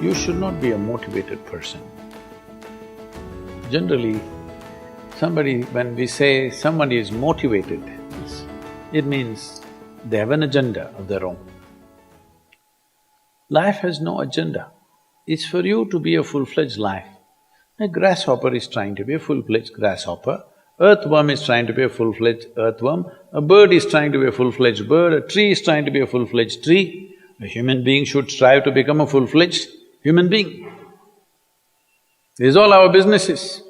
You should not be a motivated person. Generally, when we say somebody is motivated, it means they have an agenda of their own. Life has no agenda. It's for you to be a full-fledged life. A grasshopper is trying to be a full-fledged grasshopper, earthworm is trying to be a full-fledged earthworm, a bird is trying to be a full-fledged bird, a tree is trying to be a full-fledged tree. A human being should strive to become a full-fledged human being. This is all our business is.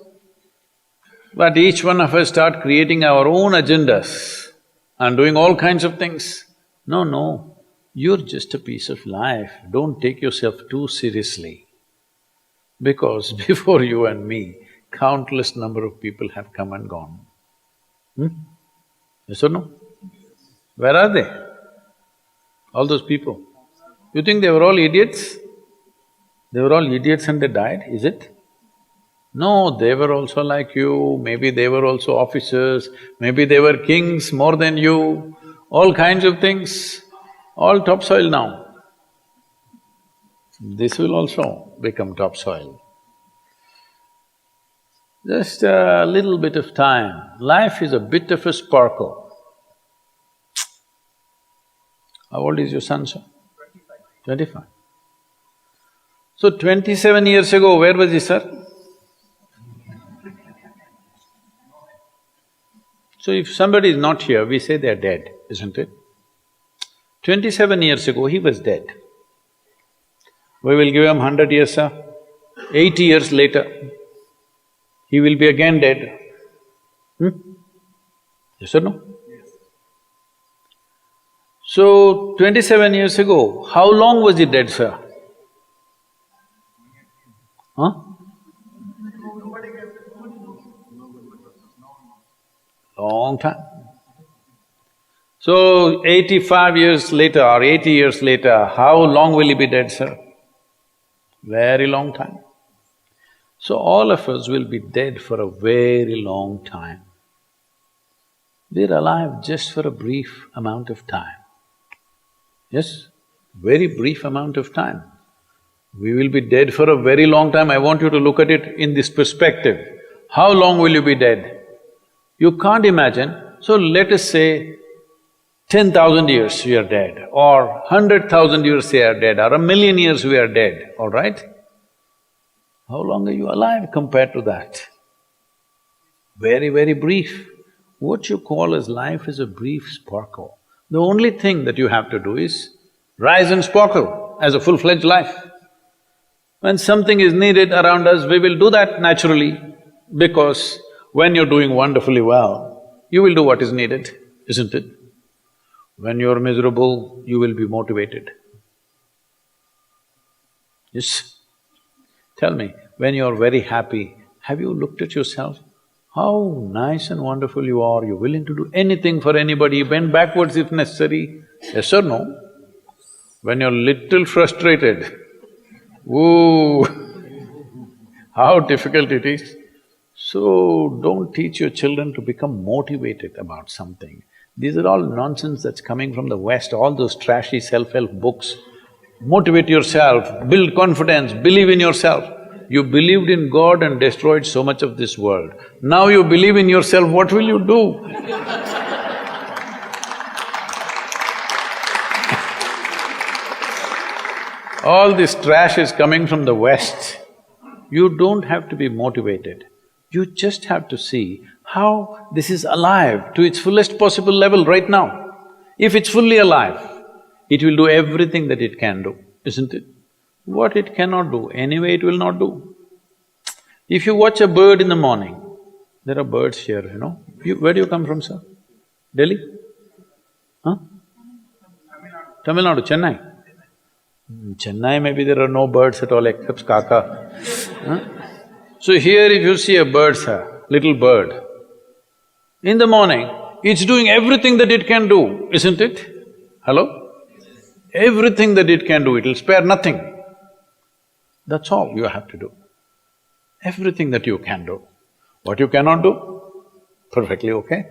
But each one of us start creating our own agendas and doing all kinds of things. No, you're just a piece of life, don't take yourself too seriously. Because before you and me, countless number of people have come and gone. Yes or no? Where are they? All those people. You think they were all idiots? They were all idiots and they died, is it? No, they were also like you, maybe they were also officers, maybe they were kings more than you, all kinds of things, all topsoil now. This will also become topsoil. Just a little bit of time. Life is a bit of a sparkle. How old is your son, sir? 25. So 27 years ago, where was he, sir? So if somebody is not here, we say they're dead, isn't it? 27 years ago, he was dead. We will give him 100 years, sir. 80 years later, he will be again dead. Yes or no? Yes. So, 27 years ago, how long was he dead, sir? Huh? Long time. So, 85 years later or 80 years later, how long will he be dead, sir? Very long time. So all of us will be dead for a very long time. We're alive just for a brief amount of time. Yes, very brief amount of time. We will be dead for a very long time. I want you to look at it in this perspective. How long will you be dead? You can't imagine. So let us say 10,000 years we are dead, or 100,000 years we are dead, or 1,000,000 years we are dead, all right? How long are you alive compared to that? Very, very brief. What you call as life is a brief sparkle. The only thing that you have to do is rise and sparkle as a full-fledged life. When something is needed around us, we will do that naturally, because when you're doing wonderfully well, you will do what is needed, isn't it? When you're miserable, you will be motivated. Yes? Tell me, when you're very happy, have you looked at yourself? How nice and wonderful you are, you're willing to do anything for anybody, bend backwards if necessary. Yes or no? When you're little frustrated, ooh, how difficult it is. So, don't teach your children to become motivated about something. These are all nonsense that's coming from the West, all those trashy self-help books. Motivate yourself, build confidence, believe in yourself. You believed in God and destroyed so much of this world. Now you believe in yourself, what will you do? All this trash is coming from the West. You don't have to be motivated. You just have to see how this is alive to its fullest possible level right now. If it's fully alive, it will do everything that it can do, isn't it? What it cannot do, anyway it will not do. If you watch a bird in the morning, there are birds here, you know. Where do you come from, sir? Delhi? Huh? Tamil Nadu, Chennai? Chennai, maybe there are no birds at all except kaka. Huh? So here if you see a bird, sir, little bird, in the morning, it's doing everything that it can do, isn't it? Hello? Everything that it can do, it'll spare nothing. That's all you have to do. Everything that you can do. What you cannot do, perfectly okay.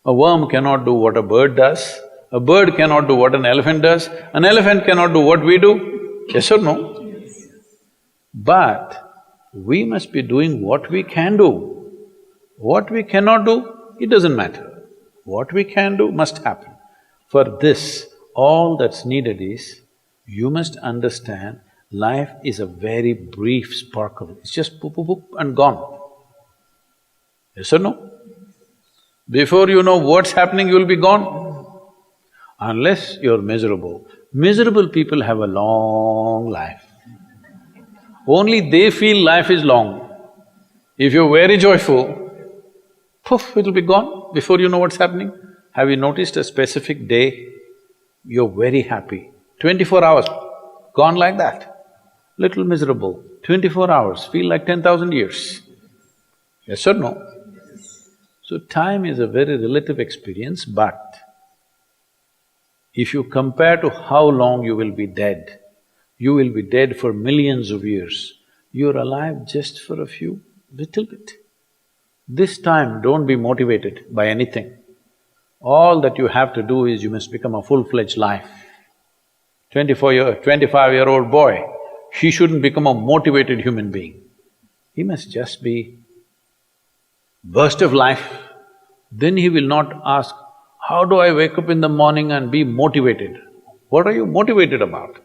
A worm cannot do what a bird does, a bird cannot do what an elephant does, an elephant cannot do what we do. Yes or no? But we must be doing what we can do. What we cannot do, it doesn't matter. What we can do must happen. For this, all that's needed is, you must understand life is a very brief sparkle. It's just poop, poop, poop and gone. Yes or no? Before you know what's happening, you'll be gone. Unless you're miserable. Miserable people have a long life. Only they feel life is long. If you're very joyful, poof, it'll be gone before you know what's happening. Have you noticed a specific day, you're very happy, 24 hours, gone like that. Little miserable, 24 hours, feel like 10,000 years. Yes or no? So time is a very relative experience, but if you compare to how long you will be dead, you will be dead for millions of years. You're alive just for a few, little bit. This time, don't be motivated by anything. All that you have to do is you must become a full-fledged life. 25-year-old boy, he shouldn't become a motivated human being. He must just be burst of life. Then he will not ask, how do I wake up in the morning and be motivated? What are you motivated about?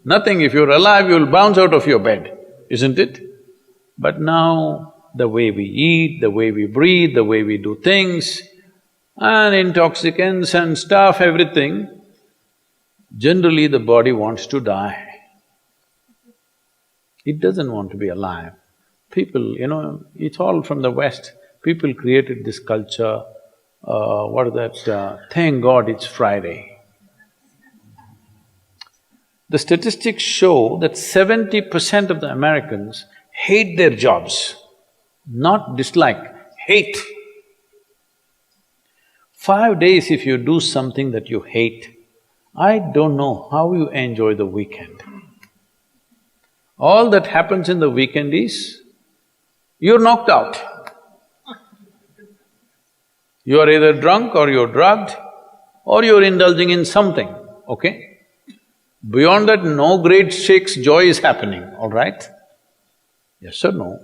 Nothing. If you're alive, you'll bounce out of your bed, isn't it? But now, the way we eat, the way we breathe, the way we do things, and intoxicants and stuff, everything, generally the body wants to die. It doesn't want to be alive. People, it's all from the West. People created this culture, thank God it's Friday. The statistics show that 70% of the Americans hate their jobs, not dislike, hate. 5 days if you do something that you hate, I don't know how you enjoy the weekend. All that happens in the weekend is, you're knocked out. You are either drunk or you're drugged or you're indulging in something, okay? Beyond that, no great shakes joy is happening, all right? Yes or no?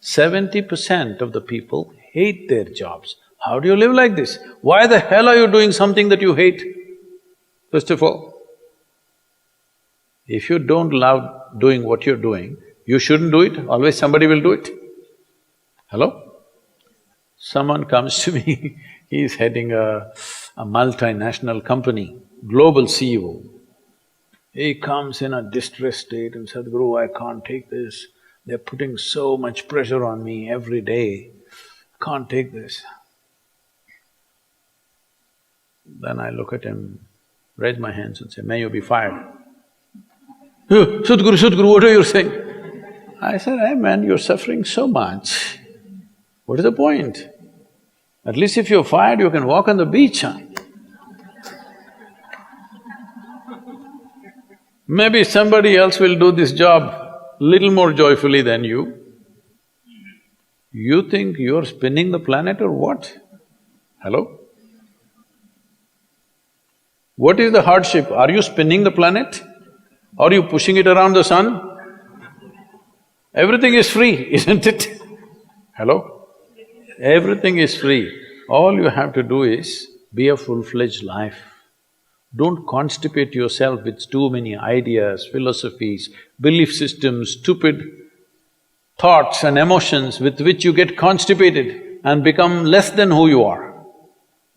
70% of the people hate their jobs. How do you live like this? Why the hell are you doing something that you hate? First of all, if you don't love doing what you're doing, you shouldn't do it, always somebody will do it. Hello? Someone comes to me, he's heading a multinational company, global CEO. He comes in a distressed state and said, Sadhguru, I can't take this. They're putting so much pressure on me every day, can't take this. Then I look at him, raise my hands and say, may you be fired. Sadhguru, what are you saying? I said, hey man, you're suffering so much. What is the point? At least if you're fired, you can walk on the beach, huh? Maybe somebody else will do this job little more joyfully than you. You think you're spinning the planet or what? Hello? What is the hardship? Are you spinning the planet? Are you pushing it around the sun? Everything is free, isn't it? Hello? Everything is free. All you have to do is be a full-fledged life. Don't constipate yourself with too many ideas, philosophies, belief systems, stupid thoughts and emotions with which you get constipated and become less than who you are.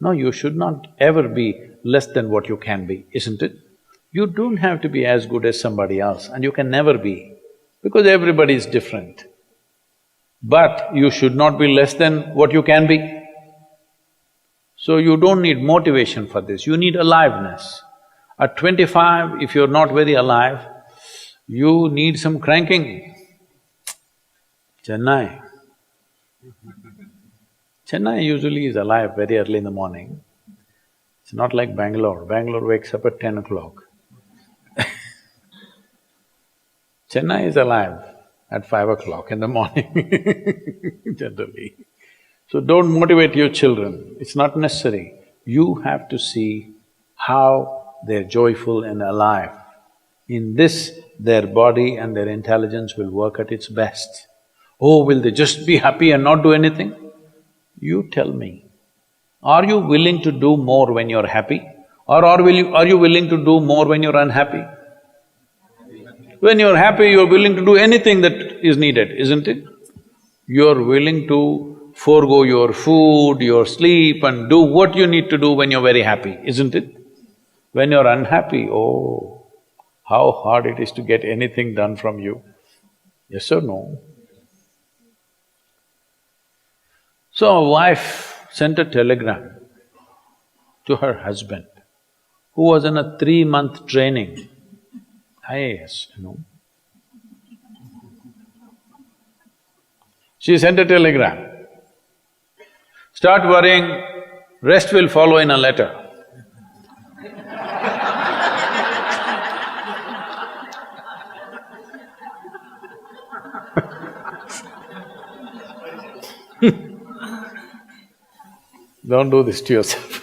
No, you should not ever be less than what you can be, isn't it? You don't have to be as good as somebody else, and you can never be, because everybody is different. But you should not be less than what you can be. So you don't need motivation for this, you need aliveness. At 25, if you're not very alive, you need some cranking. Chennai. Chennai usually is alive very early in the morning. It's not like Bangalore. Bangalore wakes up at 10 o'clock. Chennai is alive at 5 o'clock in the morning, generally. So don't motivate your children, it's not necessary. You have to see how they're joyful and alive In this, their body and their intelligence will work at its best. Oh, will they just be happy and not do anything? You tell me, are you willing to do more when you're happy? Or are you willing to do more when you're unhappy? When you're happy, you're willing to do anything that is needed, isn't it? You're willing to forego your food, your sleep and do what you need to do when you're very happy, isn't it? When you're unhappy, oh, how hard it is to get anything done from you. Yes or no? So a wife sent a telegram to her husband, who was in a 3-month training, IAS, She sent a telegram, start worrying, rest will follow in a letter. Don't do this to yourself.